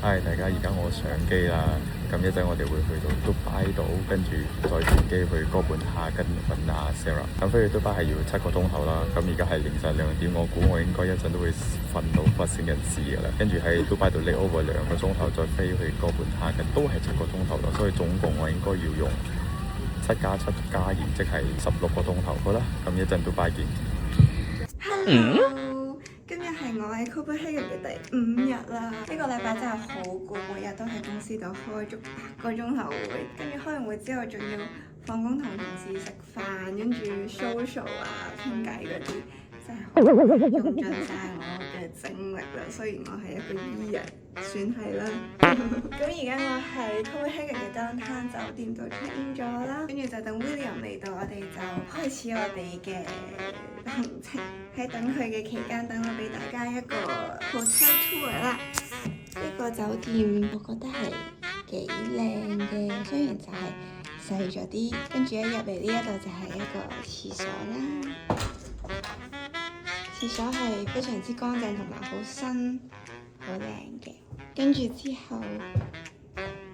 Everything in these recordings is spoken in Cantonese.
大家而家我上機啦，咁一陣我哋會去到杜拜島，跟住再轉機去哥本哈根揾阿 Sarah。咁飛去杜拜係要7個鐘頭啦，咁而家係凌晨2點，我估我應該一陣都會瞓到不省人事㗎啦。跟住喺杜拜度 lay over 2個鐘頭，再飛去哥本哈根都係7個鐘頭咯，所以總共我應該要用7+7+2，即係16個鐘頭。好啦，咁一陣杜拜見。Hello，今日係我喺 Copenhagen 嘅第5日啦。呢個禮拜真係好攰，每日都喺公司度開足8個鐘頭會，跟住開完會之後仲要放工同同事食飯，跟住 social 啊傾偈嗰啲，真係好用盡晒我嘅精力啦。雖然我係一個 E 人，算係啦。咁而家我喺 Copenhagen 嘅 downtown 酒店度 check in 咗啦，跟住就等 William 嚟到，我哋就開始我哋嘅行程。喺等佢嘅期間，等我俾大家一個 hotel tour 啦。呢個酒店我覺得係幾靚嘅，雖然就係細咗啲。跟住一入嚟呢一度就係一個廁所啦。廁所係非常之乾淨同埋好新，好靚嘅。跟住之後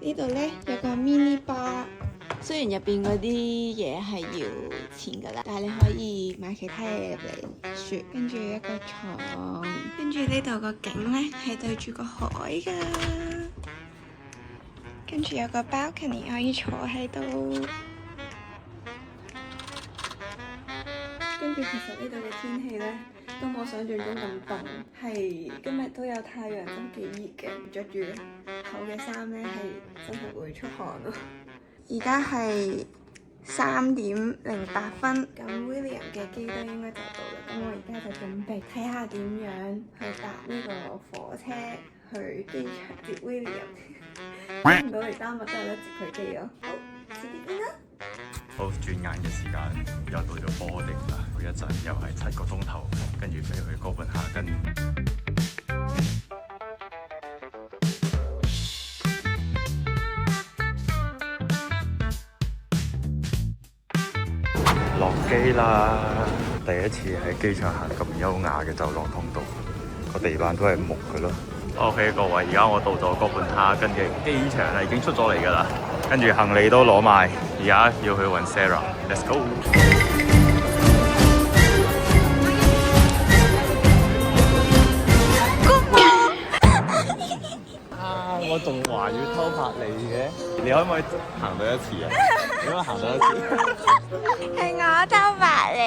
呢度呢，有個 mini bar。雖然入邊嗰啲嘢係要錢㗎啦，但係你可以買其他嘢入嚟雪，跟住一個床，跟住呢度個景呢係對住個海㗎，跟住有個 balcony 可以坐喺度，跟住其實呢度嘅天氣呢都冇想象中咁凍，係今日都有太陽，都幾熱嘅，着住厚嘅衫呢係真係會出汗咯。而家係3點08分，咁 William 嘅機都應該就到啦。咁我而家就準備睇下點樣去搭呢個火車去機場接 William。睇唔到嚟丹麥都係得接佢機咯。好，遲啲見啦。好，轉眼嘅時間又到咗boarding啦，嗰一陣又係7個鐘頭，跟住飛去哥本哈根。落機啦！第一次喺機場行咁優雅嘅走廊通道，個地板都係木嘅咯。OK， 各位，而家我到咗哥本哈根嘅機場啦，已經出咗嚟㗎啦。跟住行李都攞埋，而家要去揾 Sarah。Let's go！ 啊！我仲話要偷拍你嘅，你可唔可以行到一次啊？你可唔可以行到一次？係我偷拍你。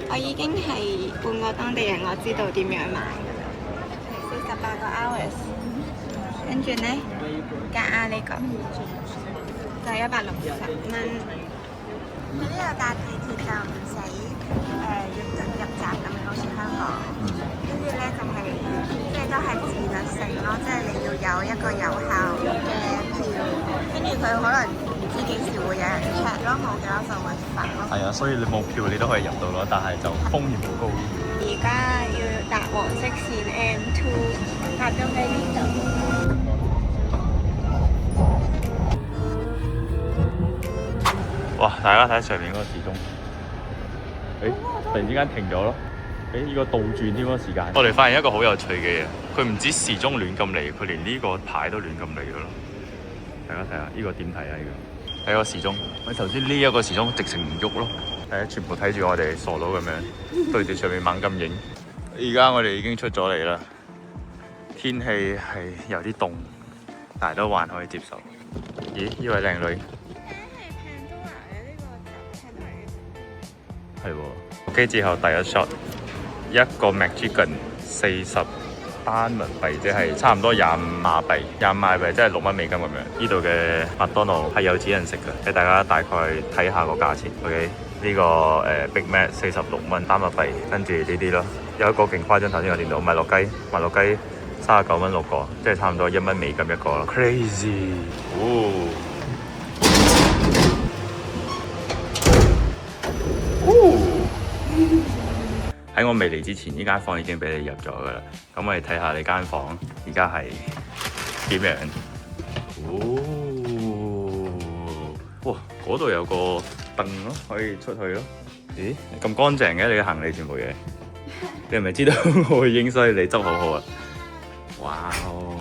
我已經係半個當地人，我知道點樣買㗎啦。48個 hours， 跟住呢，加呢個就160蚊。喺呢度搭地鐵就唔使入閘咁樣，好似香港。跟住呢，就係即係都係自律性咯，即係你要有一個有效嘅票，跟住佢可能唔知幾時會有人 check 咯，冇嘅話就會罰咯。係啊，所以你冇票你都可以入到咯，但係就風險好高。而家要搭黃色線 M2， 搭咗喺呢度。哇！大家睇下上面嗰個時鐘，突然之間停咗咯。呢個倒轉添咯時間。我哋發現一個好有趣嘅嘢，佢唔止時鐘亂咁嚟，佢連呢個牌都亂咁嚟嘅咯。大家睇下呢個點睇啊？呢個睇個時鐘，我頭先呢一個時鐘直情唔喐咯。係啊，全部睇住我哋傻佬咁樣對住上面猛咁影。而家我哋已經出咗嚟啦，天氣係有啲凍，但係都還可以接受。咦？呢位靚女係喎。機之後第一 shot， 一個 McChicken 40丹文幣，即係差唔多25馬幣，25馬幣即係6蚊美金咁樣。呢度嘅麥當勞係有錢人食嘅，俾大家大概睇下個價錢。OK， 呢個Big Mac 46蚊丹麥幣，跟住呢啲咯。有一個勁誇張，頭先我見到麥樂雞39蚊6個，即係差唔多1蚊美金一個咯。Crazy！ 喺我未嚟之前，呢間房已經俾你入咗噶啦。咁我哋睇下你間房而家係點樣？哇！嗰度有個凳咯，可以出去咯。咦？咁乾淨嘅你嘅行李全部嘢？你係咪知道我會影，所以你執好好啊？哇哦！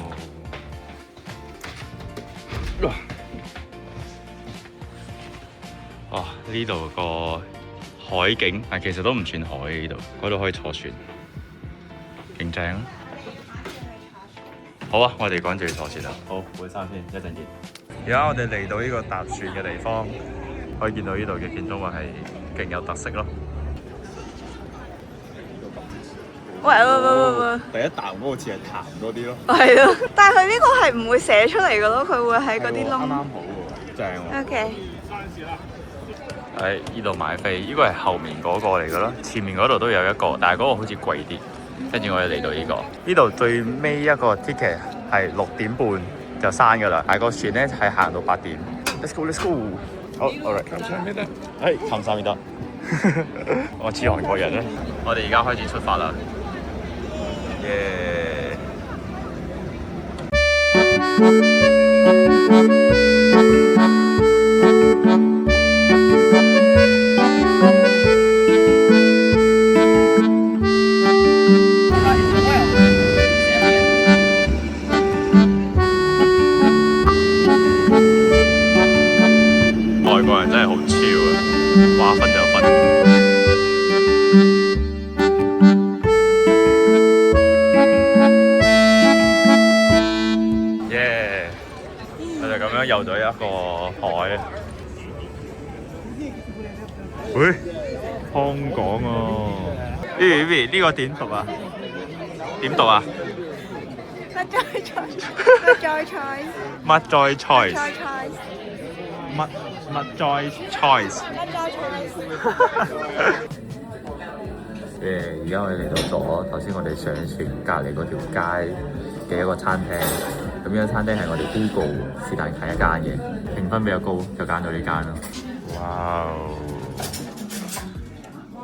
哇！呢度個海景，但其實都唔算海嘅呢度，嗰度可以坐船，勁正啊！好啊，我哋趕住去坐船啦。好，換衫先，一陣見。而家我哋嚟到呢個搭船嘅地方，可以見到呢度嘅建築物係勁有特色咯。喂，第一啖嗰個似係淡多啲咯，係咯，但係佢呢個係唔會寫出嚟嘅咯，佢會喺嗰啲窿。啱啱好喎，正喎。OK。喺呢度買飛，呢個係後面嗰個嚟嘅咯，前面嗰度都有一個，但係嗰個好似貴啲。跟住我哋嚟到呢個，呢度最尾一個 ticket 係6點半就閂㗎啦，但係個船咧係行到8點。Let's go，Let's go。好 ，alright。감사합니다。我似韓國人咧。我哋而家開始出發啦。耶！外國人真係好超啊！話瞓就瞓。耶！我就咁樣遊咗一個海。喂，香港啊！呢個點讀啊？點讀啊？乜再菜？乜再菜？再菜？乜再 choice？ 而家我哋嚟到咗頭先我哋上船隔離嗰條街嘅一個餐廳，咁呢間餐廳係我哋 Google 是但揀一間嘅，評分比較高，就揀到呢間咯。哇！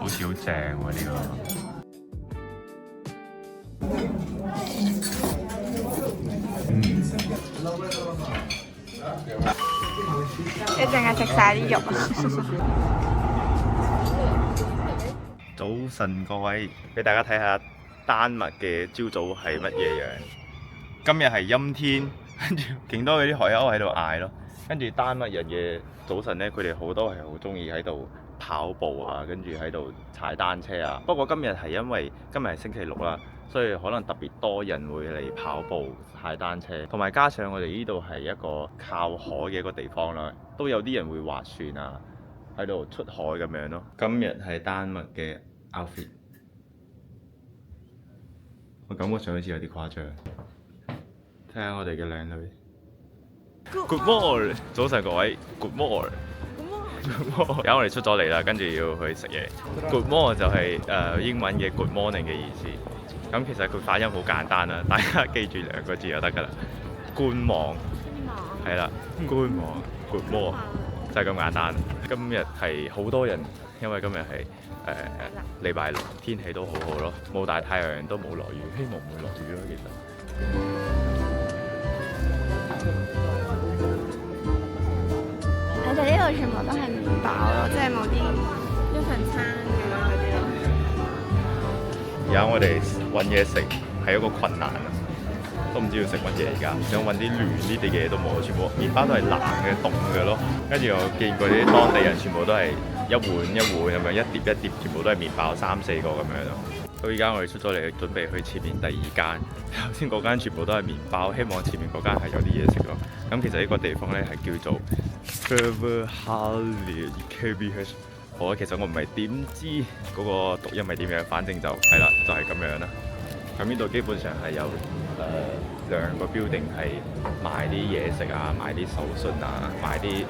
好似好正喎呢個。你淨係食晒啲肉啊！早晨各位，俾大家睇下丹麥嘅朝早係乜嘢樣。今日係陰天，跟住勁多嗰啲海鷗喺度嗌咯。跟住丹麥人嘅早晨咧，佢哋好多係好中意喺度跑步啊，跟住喺度踩單車啊。不過今日係因為今日係星期六啦，所以可能特別多人會嚟跑步、踩單車，同埋加上我哋呢度係一個靠海嘅一個地方啦，都有啲人會劃船啊，喺度出海咁樣咯。今日係丹麥嘅 outfit， 我感覺上好似有啲誇張。睇下我哋嘅靚女。Good morning， 早晨各位。Good morning。而家我哋出咗嚟啦，跟住要去食嘢。Good morning 就係英文嘅 Good morning 嘅意思。咁其實佢發音好簡單啦，大家記住2個字就得㗎啦。觀望。係啦，觀望。Good morning 就係咁簡單。今日係好多人，因為今日係禮拜六，天氣都好好咯，冇大太陽都冇落雨，希望唔會落雨咯。其實。你哋呢度全部都係麵包咯，即係冇啲一份餐咁樣嗰啲咯。而家我哋揾嘢食係一個困難啊，都唔知要食乜嘢而家，想揾啲暖呢啲嘢都冇，全部麵包都係冷嘅凍嘅咯。跟住我見過啲當地人全部都係一碗一碗咁樣，一碟一碟，全部都係麵包3、4個咁樣咯。到而家我哋出咗嚟，準備去前面第2間。頭先嗰間全部都係麵包，希望前面嗰間係有啲嘢食咯。咁其實呢個地方咧係叫做 Furvahalli KBH。好啊，其實我唔係點知嗰個讀音係點樣，反正就係啦，就係咁樣啦。咁呢度基本上係有2個 building 係賣啲嘢食啊，賣啲手信啊，賣啲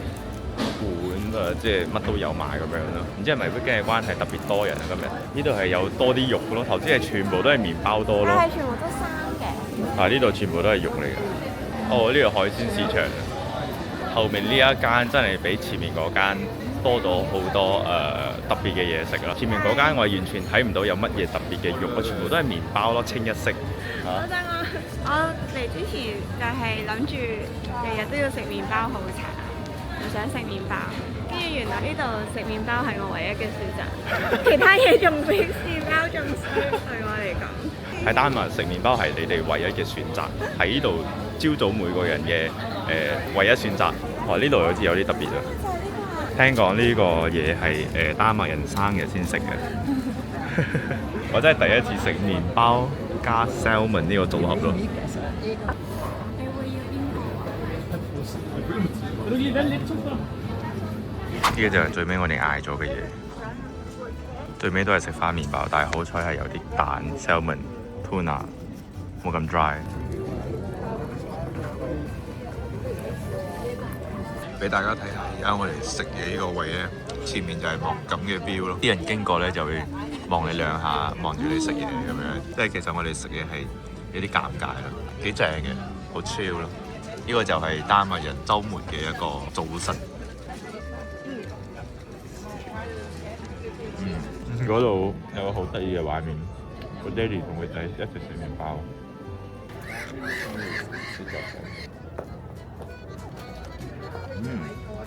碗啊，即係乜都有賣咁樣咯。唔知係咪北京嘅關係特別多人啊？今日呢度係有多啲肉咯，頭先係全部都係麵包多咯。係全部都生嘅。啊！呢度全部都係肉嚟嘅。哦，呢度海鮮市場，後面呢一間真係比前面嗰間多咗好多特別嘅嘢食啦。前面嗰間我完全睇唔到有乜嘢特別嘅肉，全部都係麵包咯，清一色。嗰陣我嚟之前就係諗住日日都要食麵包好慘，唔想食麵包。跟住原來呢度食麵包係我唯一嘅選擇，其他嘢仲比麵包仲衰對我嚟講。喺丹麥食麵包係你哋唯一嘅選擇，喺呢度朝早每個人嘅唯一選擇。哇！呢度好似有啲特別啊！聽講呢個嘢係丹麥人生日先食嘅。我真係第一次食麵包加 salmon 呢個組合咯。你會要邊個？呢個就係最尾我哋嗌咗嘅嘢，最尾都係食翻麵包，但係好彩係有啲蛋 salmon tuna 冇咁 dry。俾大家睇下，而家我哋食嘢呢個位咧，前面就係望咁嘅 view 咯。啲人經過咧就會望你兩下，望住你食嘢咁樣。即係其實我哋食嘢係有啲尷尬咯，幾正嘅，好 chill 咯。呢個就係丹麥人週末嘅一個早晨。嗰度有個好得意嘅畫面，個爹哋同個仔一齊食麵包。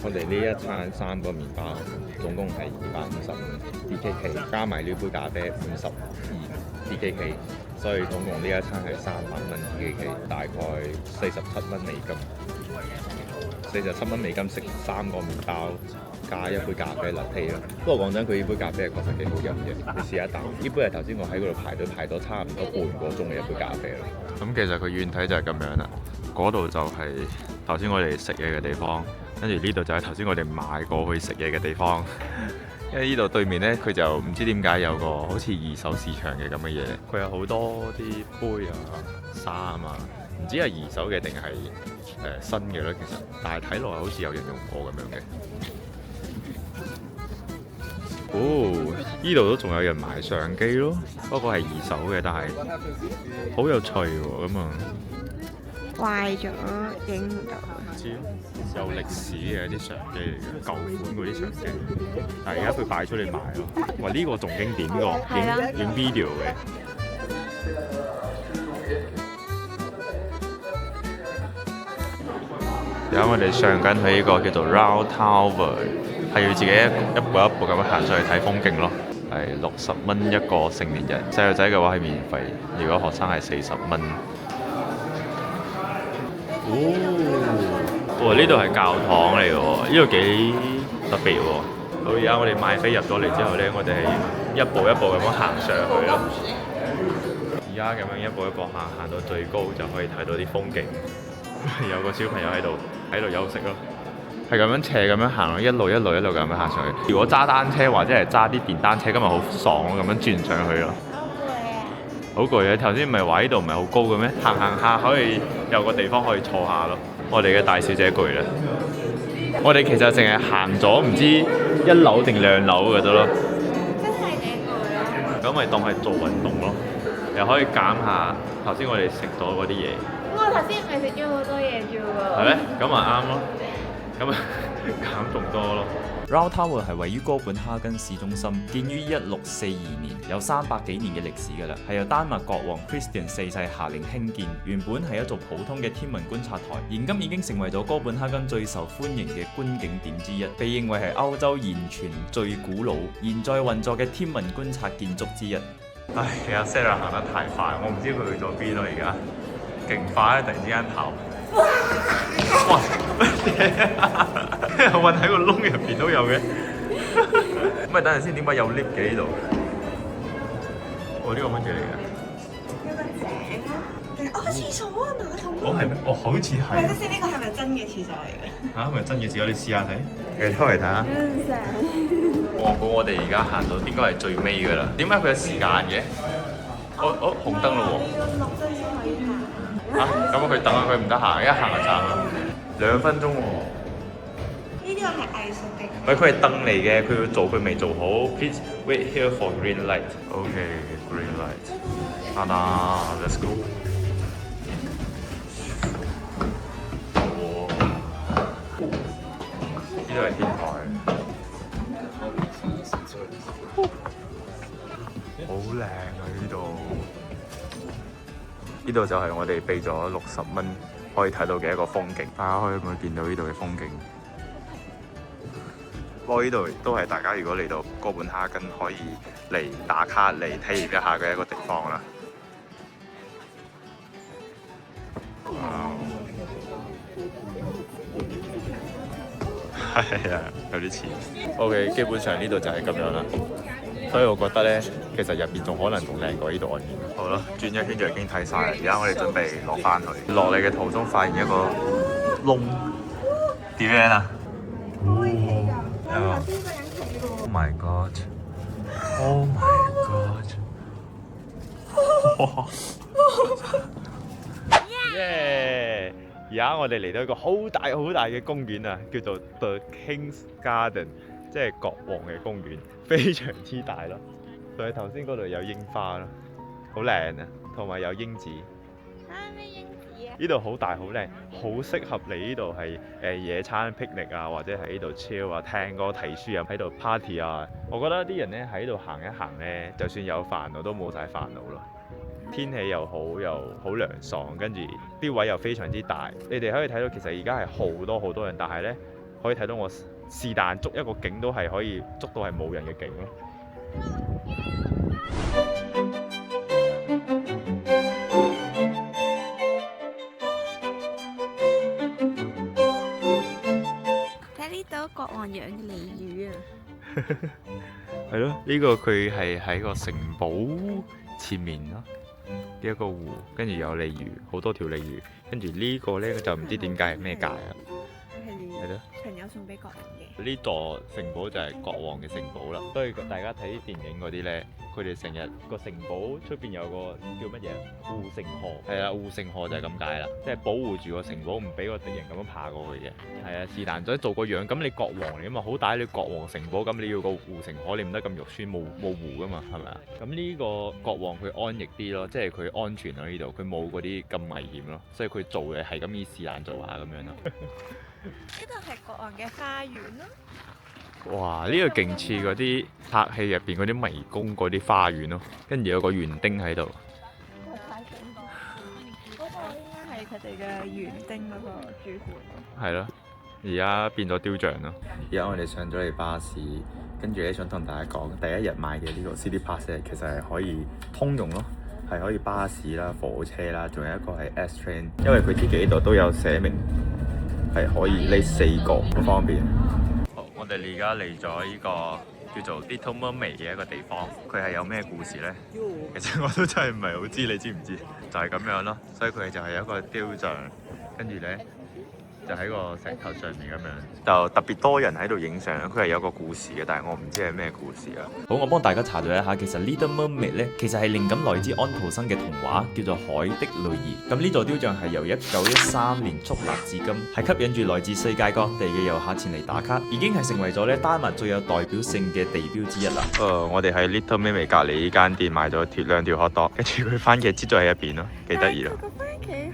我哋呢一餐3個麵包，總共係250 DKK， 加埋呢杯咖啡52 DKK， 所以總共呢一餐係300蚊 DKK， 大概47蚊美金。47蚊美金食3個麵包加一杯咖啡 latte 咯。不過講真，佢呢杯咖啡係確實幾好飲嘅，你試一啖。呢杯係頭先我喺嗰度排隊排咗差唔多半個鐘嘅一杯咖啡咯。咁其實佢遠睇就係咁樣啦，嗰度就係頭先我哋食嘢嘅地方，跟住呢度就係頭先我哋買過去食嘢嘅地方。因為呢度對面呢，佢就唔知點解有個好似二手市場嘅咁嘅嘢，佢有好多啲杯啊、衫啊，唔知係二手嘅定係新嘅咧。其實，但係睇落好似有人用過咁樣嘅。哦，呢度都仲有人賣相機咯，不過係二手嘅，但係好有趣喎咁啊！壞咗，影唔到。知有歷史嘅啲相機嚟嘅，舊款嗰啲相機，但係而家佢擺出嚟賣咯。哇！呢個仲經典喎，影 video 嘅。而家我哋上緊去呢個叫做 Round Tower， 係要自己一步一步咁樣行上去睇風景咯。係60蚊一個成年人，細路仔嘅話係免費，如果學生係40蚊。哦，呢度係教堂嚟嘅喎，呢度幾特別喎。好，而家我哋買飛入咗嚟之後呢，我哋係一步一步咁樣行上去咯。而家咁樣一步一步行到最高就可以睇到啲風景。有個小朋友喺度休息咯，係咁樣斜咁樣行咯，一路咁樣行上去。如果揸單車或者係揸啲電單車，今日好爽咯，咁樣轉上去咯。好攰啊！頭先唔係話呢度唔係好高嘅咩？行下可以有個地方可以坐下咯。我哋嘅大小姐攰啦，我哋其實淨係行咗唔知1樓定2樓嘅啫咯。真係幾攰咯。咁咪當係做運動咯，又可以減下頭先我哋食咗嗰啲嘢。我頭先咪食咗好多嘢啫喎。係咩？咁咪啱咯，咁咪減仲多咯。Round Tower 係位於哥本哈根市中心，建於1642年，有300幾年嘅歷史㗎啦，係由丹麥國王 Christian 4世下令興建。原本係一座普通嘅天文觀察台，現今已經成為咗哥本哈根最受歡迎嘅觀景點之一，被認為係歐洲現存最古老、現在運作嘅天文觀察建築之一。唉，其實 Sarah 行得太快，我唔知佢去咗邊咯，而家勁快咧，突然之間跑。哇！混喺個窿入邊都有嘅。咁咪等陣先，點解有 lift 嘅呢度？哦，呢個乜嘢嚟嘅？有個井咯，哦，廁所啊，馬桶。哦，係咩？哦，好似係。睇下先，呢個係咪真嘅廁所嚟嘅？嚇，係咪真嘅廁所？你試下睇。你出嚟睇下。我估我哋而家行到應該係最尾㗎啦。點解佢有時間嘅？哦，紅燈咯喎。你要6分先可以行。嚇，咁佢等下佢唔得閒，一行就慘啦。2分鐘喎。呢個係藝術嘅。唔係，佢係凳嚟嘅，佢要做，佢未做好。Please wait here for green light. Okay, green light. let's go. 呢度係天台。好靚啊！呢度。呢度就係我哋俾咗60蚊可以睇到嘅一個風景，大家可以唔可以見到呢度嘅風景？不過呢度都係大家如果嚟到哥本哈根可以嚟打卡嚟體驗一下嘅一個地方啦。係啊，有啲似。OK， 基本上呢度就係咁樣啦。所以我覺得咧，其實入邊仲可能仲靚過呢度外面。好啦，轉一圈就已經睇晒。而家我哋準備落翻去。落嚟嘅途中發現一個窿，點樣啊？開戲㗎，我頭先個人企喎。 Oh my god! Oh my god! 耶！而家我哋嚟到一個好大好大嘅公園啊，叫做 The King's Garden， 即係國王嘅公園，非常之大咯。所以頭先嗰度有櫻花咯，好靚啊，同埋有櫻子。咩櫻子啊？呢度好大好靚，好適合你呢度係野餐 picnic 啊，或者喺呢度 chill 啊，聽歌睇書啊，喺度 party 啊。我覺得啲人咧喺度行一行咧，就算有煩惱都冇晒煩惱咯。天氣又好，又好涼爽，跟住啲位又非常之大。你哋可以睇到其實而家係好多人，但係咧可以睇到我是但捉一個景都係可以捉到係冇人嘅景咯。睇呢度國王養嘅鯉魚啊！係咯，呢個佢係喺個城堡前面咯。呢一個湖，跟住有鯉魚，好多條鯉魚，跟住呢個咧就唔知點解係咩界啊？係咯，朋友送俾國王嘅。呢座城堡就係國王嘅城堡啦。所以大家睇啲電影嗰啲咧，佢哋成日個城堡出邊有個叫乜嘢護城河，係啊，護城河就係咁解啦，即係保護住個城堡，唔俾個敵人咁樣爬過去嘅。係啊，是但再做個樣，咁你國王嚟噶嘛，好大你國王城堡，咁你要個護城河，你唔得咁肉酸，冇湖噶嘛，係咪啊？咁呢個國王佢安逸啲咯，即係佢安全喺呢度，佢冇嗰啲咁危險咯，所以佢做嘅係咁意是但做下咁樣咯。呢度係國王嘅花園咯。哇！呢個勁似嗰啲拍戲入邊嗰啲迷宮嗰啲花園咯，跟住有個園丁喺度。嗰個應該係佢哋嘅園丁嗰個主婦。係咯，而家變咗雕像咯。而家我哋上咗嚟巴士，跟住咧想同大家講，第一日買嘅呢個 City Pass 其實係可以通用咯，係可以巴士啦、火車啦，仲有一個係 S-Train， 因為佢自己呢度都有寫明係可以呢4個，好方便。好，我哋而家嚟咗呢個叫做 Little Mermaid 嘅一個地方，佢係有咩故事呢？其實我都真係唔係好知，你知唔知？就係咁樣咯，所以佢就係一個雕像，跟住呢，就喺個石頭上面咁樣，就特別多人喺度影相。佢係有個故事嘅，但係我唔知係咩故事啊。好，我幫大家查咗一下，其實 Little Mermaid 咧，其實係靈感來自安徒生嘅童話，叫做《海的女兒》。咁呢座雕像係由1913年矗立至今，係吸引住來自世界各地嘅遊客前嚟打卡，已經係成為咗咧丹麥最有代表性嘅地標之一啦。我哋喺 Little Mermaid 隔離呢間店買咗2條 hot dog，跟住佢番茄擠咗喺入邊咯，幾得意咯。個番茄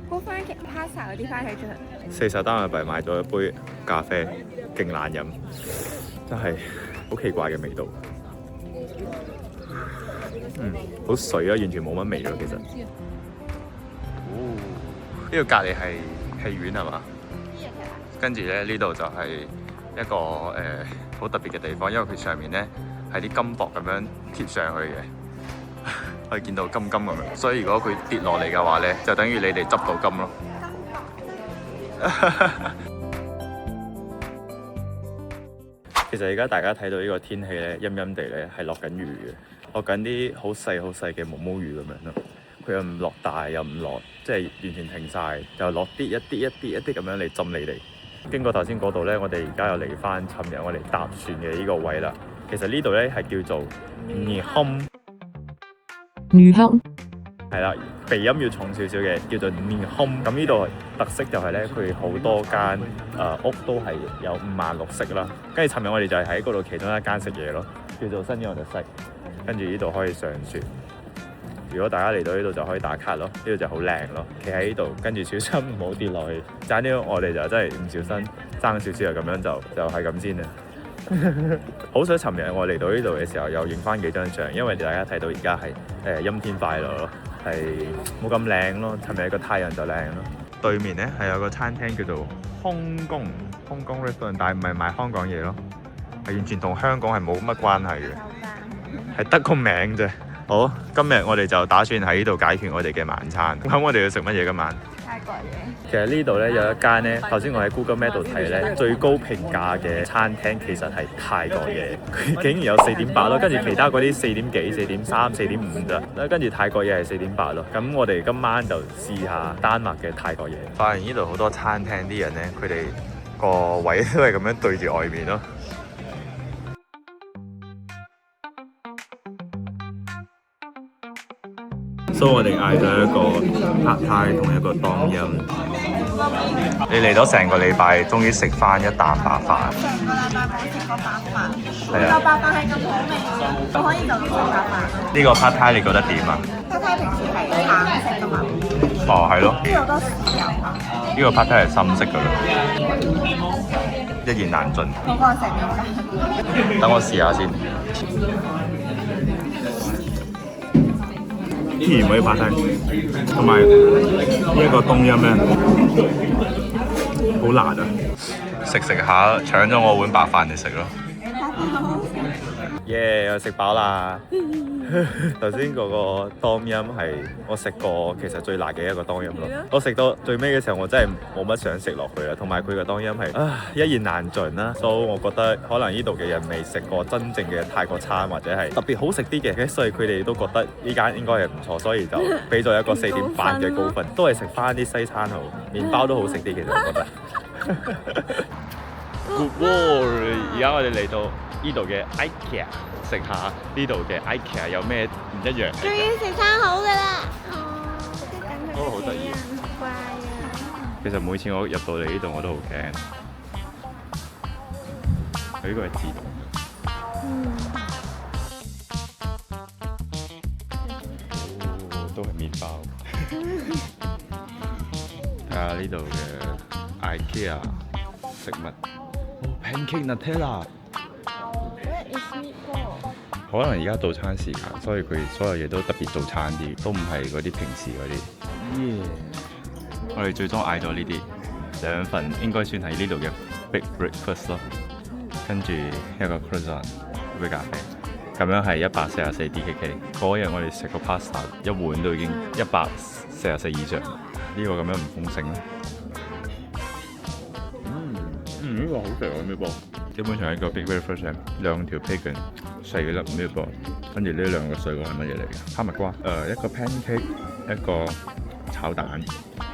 好番茄 pasta 嗰啲番茄醬。40丹麥幣買咗一杯咖啡，勁難飲，真係好奇怪嘅味道。好水啊，完全冇乜味咯，其實。呢個隔離係戲院係嘛？跟住咧呢度就係一個好特別嘅地方，因為佢上面咧係啲金箔咁樣貼上去嘅，可以見到金咁樣。所以如果佢跌落嚟嘅話咧，就等於你哋執到金咯。其實而家大家睇到呢個天氣咧，陰陰地咧係落緊雨嘅，落緊啲好細嘅毛毛雨咁樣咯。佢又唔落大，又唔落，即係完全停晒，就落啲一啲咁樣嚟浸你哋。經過頭先嗰度咧，我哋而家又嚟翻尋日我哋搭船嘅呢個位啦。其實呢度咧係叫做尼坎，係啦，鼻音要重少少嘅，叫做尼坎。咁呢度特色就係咧，佢好多間屋都係有5顏6色啦。跟住尋日我哋就係喺嗰度其中一間食嘢咯，叫做新洋特色。跟住呢度可以上船。如果大家嚟到呢度就可以打卡咯，呢度就好靚咯。企喺呢度，跟住小心唔好跌落去。爭啲我哋就真係唔小心爭少少啊，咁樣就係咁先啦。好彩尋日我嚟到呢度嘅時候又影翻幾張相，因為大家睇到而家係陰天快樂咯，係冇咁靚咯。尋日個太陽就靚咯。對面咧係有個餐廳叫做空宮 Restaurant， 但係唔係賣香港嘢咯，係完全同香港係冇乜關係嘅，係得個名啫。好，今日我哋就打算喺呢度解決我哋嘅晚餐。咁我哋要食乜嘢今晚？泰國嘢。其實呢度咧有一間咧，頭先我喺 Google Map 度睇咧，最高評價嘅餐廳其實係泰國嘢，佢竟然有4.8咯，跟住其他嗰啲4點幾、4.3、4.5咋，跟住泰國嘢係4.8咯。咁我哋今晚就試下丹麥嘅泰國嘢。發現呢度好多餐廳啲人咧，佢哋個位都係咁樣對住外面咯。所以我哋嗌咗一個 Pad Thai 同一個當陰。你嚟咗成個禮拜，終於食翻一啖白飯。成個禮拜冇食過白飯，係啊，個白飯係咁好味嘅，我可以就咁食白飯。呢個 Pad Thai 你覺得點啊Pad Thai 平時係橙色㗎嘛？哦，係咯。呢度好多豉油啊。呢個 Pad Thai 係深色㗎啦，一言難盡。好過食麵等我試下先。依然可以拍晒，同埋呢一個冬陰咧，好辣啊！食下搶咗我碗白飯嚟食咯。耶！我食飽啦。頭先嗰個冬陰係我食過其實最辣嘅一個冬陰咯。我食到最尾嘅時候，我真係冇乜想食落去啦。同埋佢個冬陰係一言難盡啦，所以我覺得可能呢度嘅人未食過真正嘅泰國餐，或者係特別好食啲嘅，所以佢哋都覺得呢間應該係唔錯，所以就俾咗一個4.8嘅高分。都係食翻啲西餐好，麵包都好食啲，其實我覺得。而家我哋嚟到呢度嘅 IKEA 食下呢度嘅 IKEA 有咩唔一樣？終於食餐好㗎啦！哦，好得意。乖啊！其實每次我入到嚟呢度我都好驚。佢呢個係自動。哦，都係麵包。睇下呢度嘅 IKEA 食物。哦 ，pancake Nutella。可能而家早餐時間，所以佢所有嘢都特別早餐啲，都唔係嗰啲平時嗰啲。我哋最終嗌咗呢啲2份，應該算係呢度嘅 Big Breakfast 咯。跟住一個 croissant 一杯咖啡，咁樣係144 DKK。嗰日我哋食個 pasta 一碗都已經144以上，呢個咁樣唔豐盛咧。呢個好食啊！呢個基本上係一個 Big Breakfast， 2條 bacon。細嘅粒 meatball， 跟住呢2個水果係乜嘢嚟嘅？哈密瓜，一個 pancake， 一個炒蛋，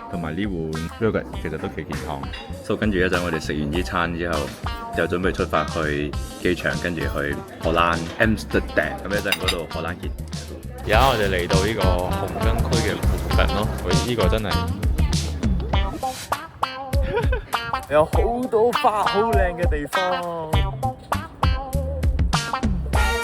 同埋呢碗 yogurt 其實都幾健康。所以跟住一陣我哋食完呢餐之後，就準備出發去機場，跟住去荷蘭 Amsterdam。咁一陣嗰度荷蘭見。而家我哋嚟到呢個紅燈區嘅附近咯，呢個真係有好多花好靚嘅地方。